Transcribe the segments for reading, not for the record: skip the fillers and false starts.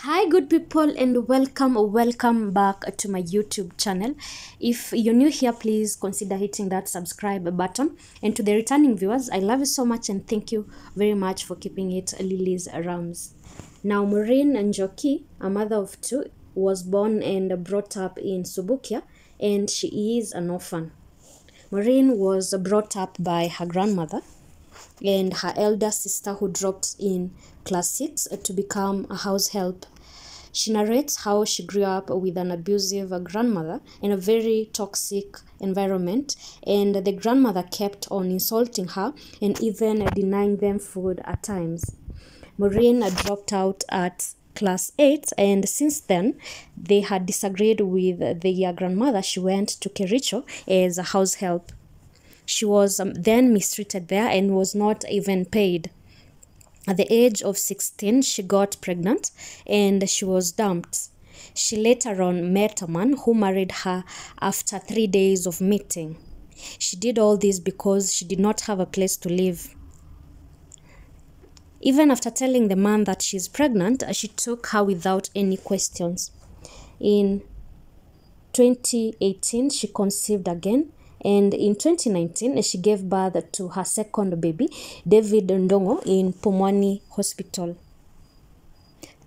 Hi good people, and welcome back to my YouTube channel. If you're new here, please consider hitting that subscribe button, and to the returning viewers, I love you so much and thank you very much for keeping it Lily's Rams. Now Maureen Njoki, a mother of two, was born and brought up in Subukia, and she is an orphan. Maureen was brought up by her grandmother and her elder sister, who dropped in class 6 to become a house help. She narrates how she grew up with an abusive grandmother in a very toxic environment, and the grandmother kept on insulting her and even denying them food at times. Maureen dropped out at class 8, and since then they had disagreed with their grandmother. She went to Kericho as a house help. She was then mistreated there and was not even paid. At the age of 16, she got pregnant and she was dumped. She later on met a man who married her after 3 days of meeting. She did all this because she did not have a place to live. Even after telling the man that she's pregnant, she took her without any questions. In 2018, she conceived again. And in 2019, she gave birth to her second baby, David Ndongo, in Pumwani Hospital.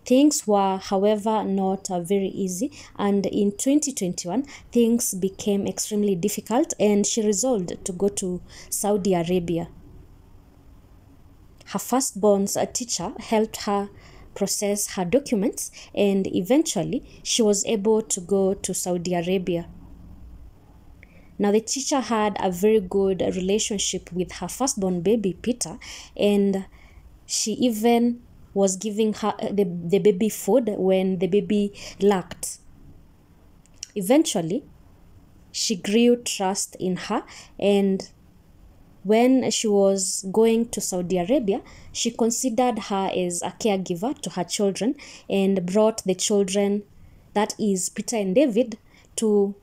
Things were, however, not very easy, and in 2021, things became extremely difficult, and she resolved to go to Saudi Arabia. Her firstborn's teacher helped her process her documents, and eventually she was able to go to Saudi Arabia. Now, the teacher had a very good relationship with her firstborn baby, Peter, and she even was giving her the baby food when the baby lacked. Eventually, she grew trust in her, and when she was going to Saudi Arabia, she considered her as a caregiver to her children and brought the children, that is Peter and David, to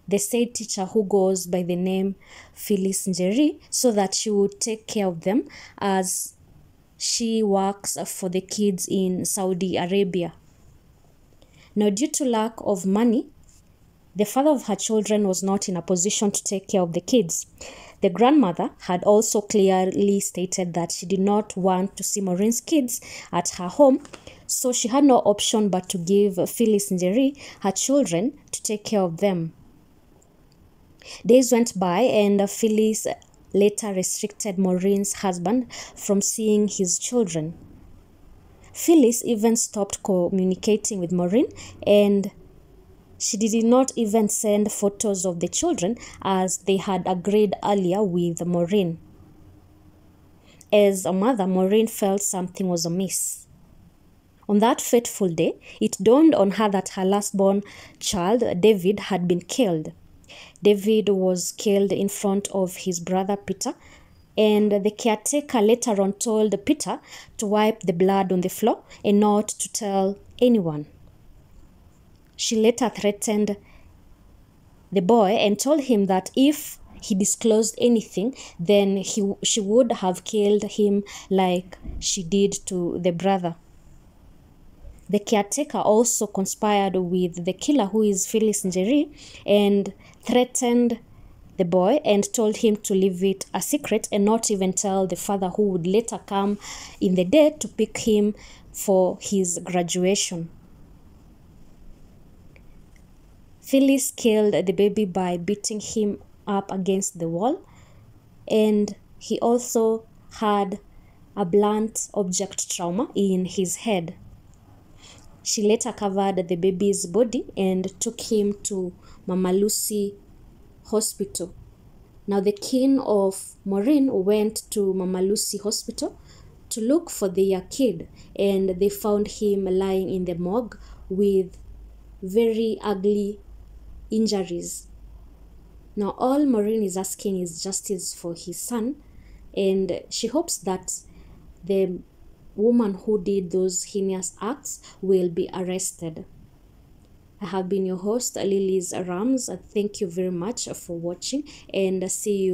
the said teacher who goes by the name Phyllis Njeri, so that she would take care of them as she works for the kids in Saudi Arabia. Now, due to lack of money, the father of her children was not in a position to take care of the kids. The grandmother had also clearly stated that she did not want to see Maureen's kids at her home, so she had no option but to give Phyllis Njeri her children to take care of them. Days went by, and Phyllis later restricted Maureen's husband from seeing his children. Phyllis even stopped communicating with Maureen, and she did not even send photos of the children as they had agreed earlier with Maureen. As a mother, Maureen felt something was amiss. On that fateful day, it dawned on her that her last-born child, David, had been killed. David was killed in front of his brother Peter, and the caretaker later on told Peter to wipe the blood on the floor and not to tell anyone. She later threatened the boy and told him that if he disclosed anything, then she would have killed him like she did to the brother. The caretaker also conspired with the killer, who is Phyllis Njeri, and threatened the boy and told him to leave it a secret and not even tell the father, who would later come in the day to pick him for his graduation. Phyllis killed the baby by beating him up against the wall, and he also had a blunt object trauma in his head. She later covered the baby's body and took him to Mama Lucy Hospital. Now, the kin of Maureen went to Mama Lucy Hospital to look for their kid, and they found him lying in the morgue with very ugly injuries. Now, all Maureen is asking is justice for his son, and she hopes that the woman who did those heinous acts will be arrested. I have been your host, Lily's Rams. Thank you very much for watching, and see you